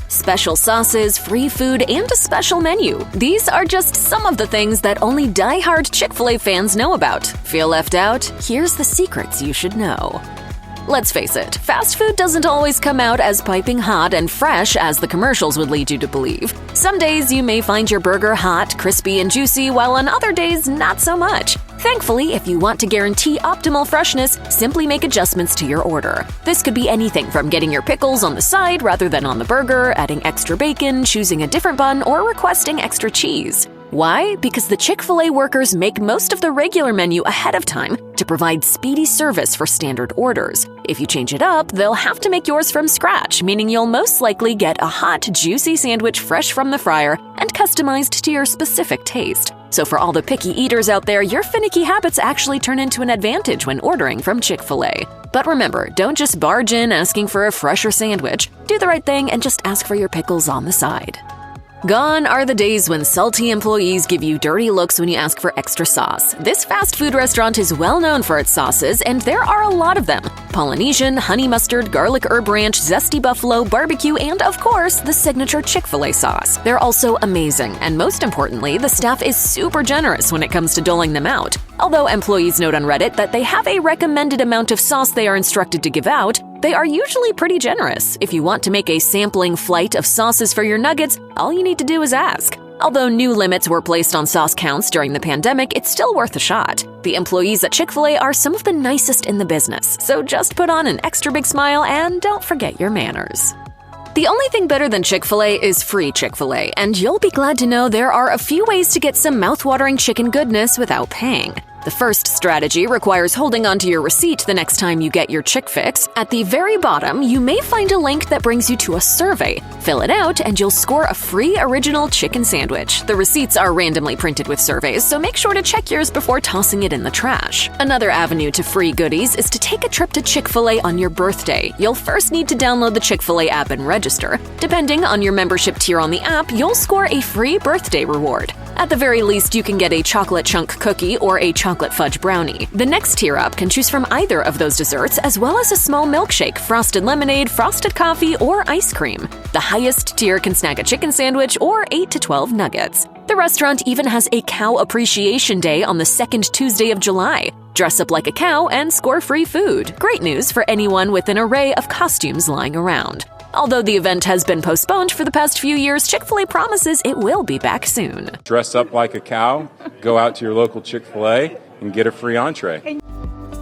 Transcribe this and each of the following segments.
special sauces, free food, and a special menu. These are just some of the things that only die-hard Chick-fil-A fans know about. Feel left out? Here's the secrets you should know. Let's face it, fast food doesn't always come out as piping hot and fresh as the commercials would lead you to believe. Some days you may find your burger hot, crispy, and juicy, while on other days, not so much. Thankfully, if you want to guarantee optimal freshness, simply make adjustments to your order. This could be anything from getting your pickles on the side rather than on the burger, adding extra bacon, choosing a different bun, or requesting extra cheese. Why? Because the Chick-fil-A workers make most of the regular menu ahead of time to provide speedy service for standard orders. If you change it up, they'll have to make yours from scratch, meaning you'll most likely get a hot, juicy sandwich fresh from the fryer and customized to your specific taste. So for all the picky eaters out there, your finicky habits actually turn into an advantage when ordering from Chick-fil-A. But remember, don't just barge in asking for a fresher sandwich. Do the right thing and just ask for your pickles on the side. Gone are the days when salty employees give you dirty looks when you ask for extra sauce. This fast food restaurant is well known for its sauces, and there are a lot of them. Polynesian, honey mustard, garlic herb ranch, zesty buffalo, barbecue, and of course, the signature Chick-fil-A sauce. They're also amazing, and most importantly, the staff is super generous when it comes to doling them out. Although employees note on Reddit that they have a recommended amount of sauce they are instructed to give out, they are usually pretty generous. If you want to make a sampling flight of sauces for your nuggets, all you need to do is ask. Although new limits were placed on sauce counts during the pandemic, it's still worth a shot. The employees at Chick-fil-A are some of the nicest in the business, so just put on an extra big smile and don't forget your manners. The only thing better than Chick-fil-A is free Chick-fil-A, and you'll be glad to know there are a few ways to get some mouthwatering chicken goodness without paying. The first strategy requires holding onto your receipt the next time you get your Chick Fix. At the very bottom, you may find a link that brings you to a survey. Fill it out and you'll score a free original chicken sandwich. The receipts are randomly printed with surveys, so make sure to check yours before tossing it in the trash. Another avenue to free goodies is to take a trip to Chick-fil-A on your birthday. You'll first need to download the Chick-fil-A app and register. Depending on your membership tier on the app, you'll score a free birthday reward. At the very least, you can get a chocolate chunk cookie or a chocolate fudge brownie. The next tier up can choose from either of those desserts, as well as a small milkshake, frosted lemonade, frosted coffee, or ice cream. The highest tier can snag a chicken sandwich or 8 to 12 nuggets. The restaurant even has a Cow Appreciation Day on the second Tuesday of July. Dress up like a cow and score free food. Great news for anyone with an array of costumes lying around. Although the event has been postponed for the past few years, Chick-fil-A promises it will be back soon. Dress up like a cow, go out to your local Chick-fil-A, and get a free entree.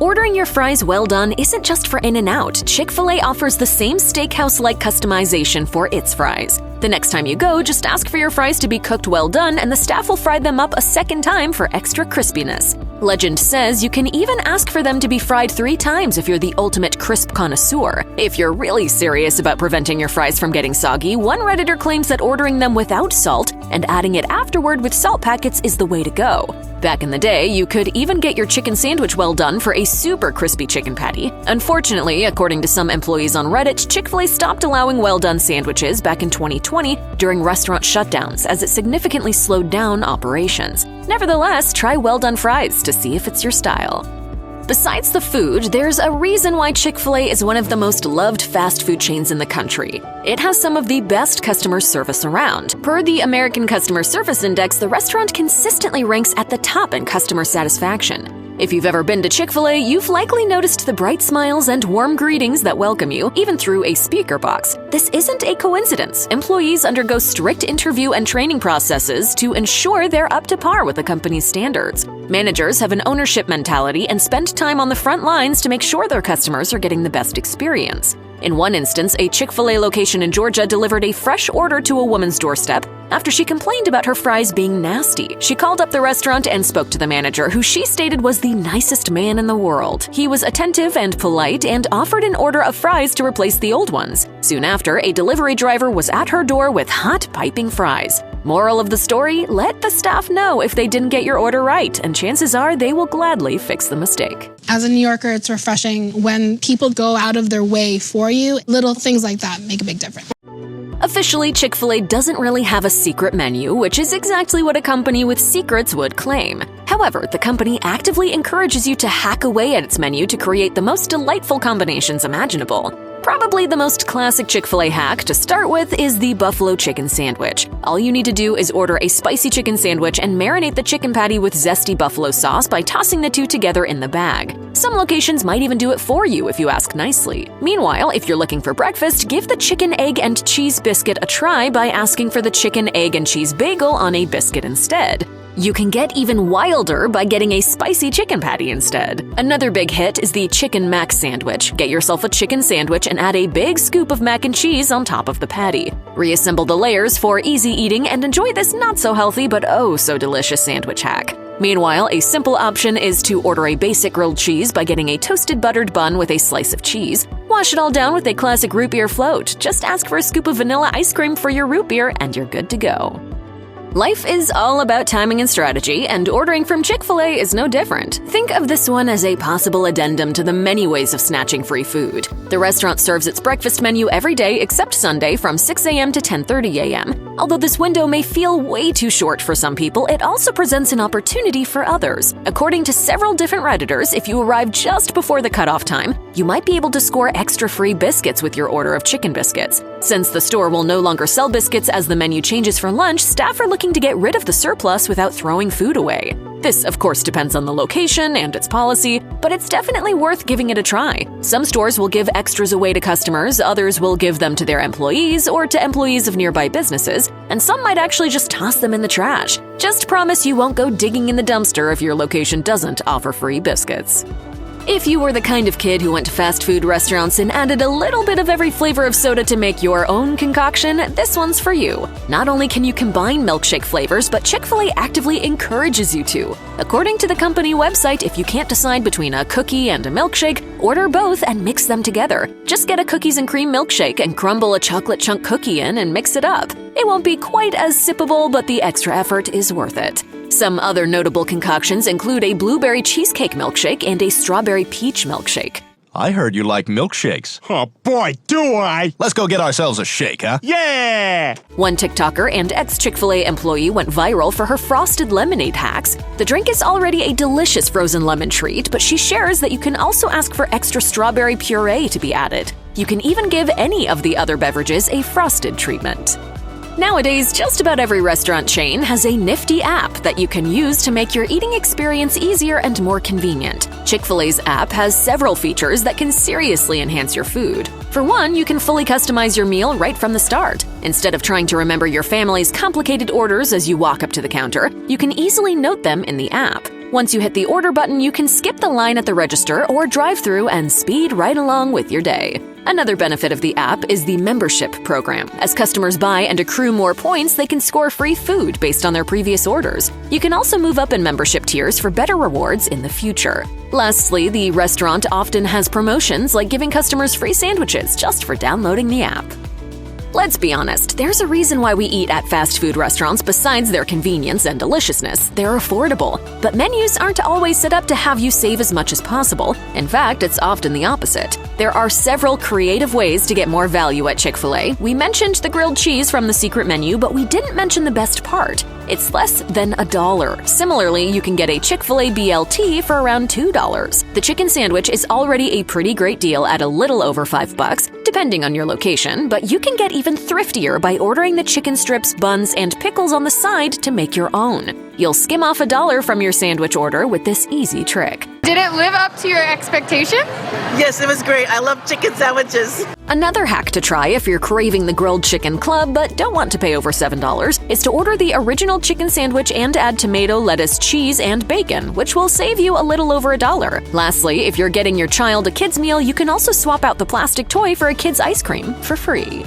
Ordering your fries well done isn't just for In-N-Out. Chick-fil-A offers the same steakhouse-like customization for its fries. The next time you go, just ask for your fries to be cooked well done, and the staff will fry them up a second time for extra crispiness. Legend says you can even ask for them to be fried 3 times if you're the ultimate crisp connoisseur. If you're really serious about preventing your fries from getting soggy, one Redditor claims that ordering them without salt and adding it afterward with salt packets is the way to go. Back in the day, you could even get your chicken sandwich well done for a super crispy chicken patty. Unfortunately, according to some employees on Reddit, Chick-fil-A stopped allowing well-done sandwiches back in 2020 during restaurant shutdowns as it significantly slowed down operations. Nevertheless, try well-done fries to see if it's your style. Besides the food, there's a reason why Chick-fil-A is one of the most loved fast food chains in the country. It has some of the best customer service around. Per the American Customer Service Index, the restaurant consistently ranks at the top in customer satisfaction. If you've ever been to Chick-fil-A, you've likely noticed the bright smiles and warm greetings that welcome you, even through a speaker box. This isn't a coincidence. Employees undergo strict interview and training processes to ensure they're up to par with the company's standards. Managers have an ownership mentality and spend time on the front lines to make sure their customers are getting the best experience. In one instance, a Chick-fil-A location in Georgia delivered a fresh order to a woman's doorstep after she complained about her fries being nasty. She called up the restaurant and spoke to the manager, who she stated was the nicest man in the world. He was attentive and polite and offered an order of fries to replace the old ones. Soon after, a delivery driver was at her door with hot, piping fries. Moral of the story, let the staff know if they didn't get your order right, and chances are they will gladly fix the mistake. As a New Yorker, it's refreshing when people go out of their way for you. Little things like that make a big difference. Officially, Chick-fil-A doesn't really have a secret menu, which is exactly what a company with secrets would claim. However, the company actively encourages you to hack away at its menu to create the most delightful combinations imaginable. Probably the most classic Chick-fil-A hack to start with is the buffalo chicken sandwich. All you need to do is order a spicy chicken sandwich and marinate the chicken patty with zesty buffalo sauce by tossing the two together in the bag. Some locations might even do it for you if you ask nicely. Meanwhile, if you're looking for breakfast, give the chicken, egg, and cheese biscuit a try by asking for the chicken, egg, and cheese bagel on a biscuit instead. You can get even wilder by getting a spicy chicken patty instead. Another big hit is the chicken mac sandwich. Get yourself a chicken sandwich and add a big scoop of mac and cheese on top of the patty. Reassemble the layers for easy eating and enjoy this not-so-healthy but oh-so-delicious sandwich hack. Meanwhile, a simple option is to order a basic grilled cheese by getting a toasted buttered bun with a slice of cheese. Wash it all down with a classic root beer float. Just ask for a scoop of vanilla ice cream for your root beer and you're good to go. Life is all about timing and strategy, and ordering from Chick-fil-A is no different. Think of this one as a possible addendum to the many ways of snatching free food. The restaurant serves its breakfast menu every day except Sunday from 6 a.m. to 10:30 a.m. Although this window may feel way too short for some people, it also presents an opportunity for others. According to several different Redditors, if you arrive just before the cutoff time, you might be able to score extra free biscuits with your order of chicken biscuits. Since the store will no longer sell biscuits as the menu changes for lunch, staff are looking to get rid of the surplus without throwing food away. This, of course, depends on the location and its policy, but it's definitely worth giving it a try. Some stores will give extras away to customers, others will give them to their employees or to employees of nearby businesses, and some might actually just toss them in the trash. Just promise you won't go digging in the dumpster if your location doesn't offer free biscuits. If you were the kind of kid who went to fast food restaurants and added a little bit of every flavor of soda to make your own concoction, this one's for you. Not only can you combine milkshake flavors, but Chick-fil-A actively encourages you to. According to the company website, if you can't decide between a cookie and a milkshake, order both and mix them together. Just get a cookies and cream milkshake and crumble a chocolate chunk cookie in and mix it up. It won't be quite as sippable, but the extra effort is worth it. Some other notable concoctions include a blueberry cheesecake milkshake and a strawberry peach milkshake. I heard you like milkshakes. Oh boy, do I! Let's go get ourselves a shake, huh? Yeah! One TikToker and ex-Chick-fil-A employee went viral for her frosted lemonade hacks. The drink is already a delicious frozen lemon treat, but she shares that you can also ask for extra strawberry puree to be added. You can even give any of the other beverages a frosted treatment. Nowadays, just about every restaurant chain has a nifty app that you can use to make your eating experience easier and more convenient. Chick-fil-A's app has several features that can seriously enhance your food. For one, you can fully customize your meal right from the start. Instead of trying to remember your family's complicated orders as you walk up to the counter, you can easily note them in the app. Once you hit the order button, you can skip the line at the register or drive-thru and speed right along with your day. Another benefit of the app is the membership program. As customers buy and accrue more points, they can score free food based on their previous orders. You can also move up in membership tiers for better rewards in the future. Lastly, the restaurant often has promotions like giving customers free sandwiches just for downloading the app. Let's be honest, there's a reason why we eat at fast food restaurants besides their convenience and deliciousness. They're affordable. But menus aren't always set up to have you save as much as possible. In fact, it's often the opposite. There are several creative ways to get more value at Chick-fil-A. We mentioned the grilled cheese from the secret menu, but we didn't mention the best part. It's less than $1. Similarly, you can get a Chick-fil-A BLT for around $2. The chicken sandwich is already a pretty great deal at a little over $5, depending on your location, but you can get even thriftier by ordering the chicken strips, buns, and pickles on the side to make your own. You'll skim off $1 from your sandwich order with this easy trick. Did it live up to your expectation? Yes, it was great. I love chicken sandwiches. Another hack to try if you're craving the grilled chicken club but don't want to pay over $7 is to order the original chicken sandwich and add tomato, lettuce, cheese, and bacon, which will save you a little over $1. Lastly, if you're getting your child a kid's meal, you can also swap out the plastic toy for a kid's ice cream for free.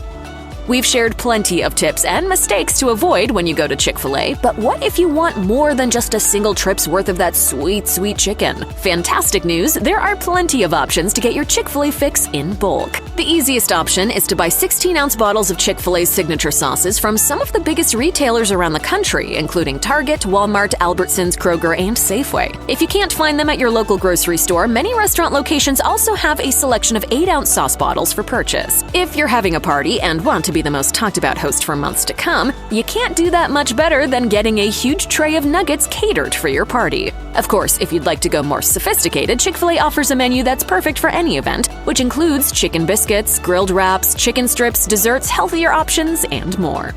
We've shared plenty of tips and mistakes to avoid when you go to Chick-fil-A, but what if you want more than just a single trip's worth of that sweet, sweet chicken? Fantastic news, there are plenty of options to get your Chick-fil-A fix in bulk. The easiest option is to buy 16-ounce bottles of Chick-fil-A's signature sauces from some of the biggest retailers around the country, including Target, Walmart, Albertsons, Kroger, and Safeway. If you can't find them at your local grocery store, many restaurant locations also have a selection of 8-ounce sauce bottles for purchase. If you're having a party and want to be be the most talked about host for months to come, you can't do that much better than getting a huge tray of nuggets catered for your party. Of course, if you'd like to go more sophisticated, Chick-fil-A offers a menu that's perfect for any event, which includes chicken biscuits, grilled wraps, chicken strips, desserts, healthier options, and more.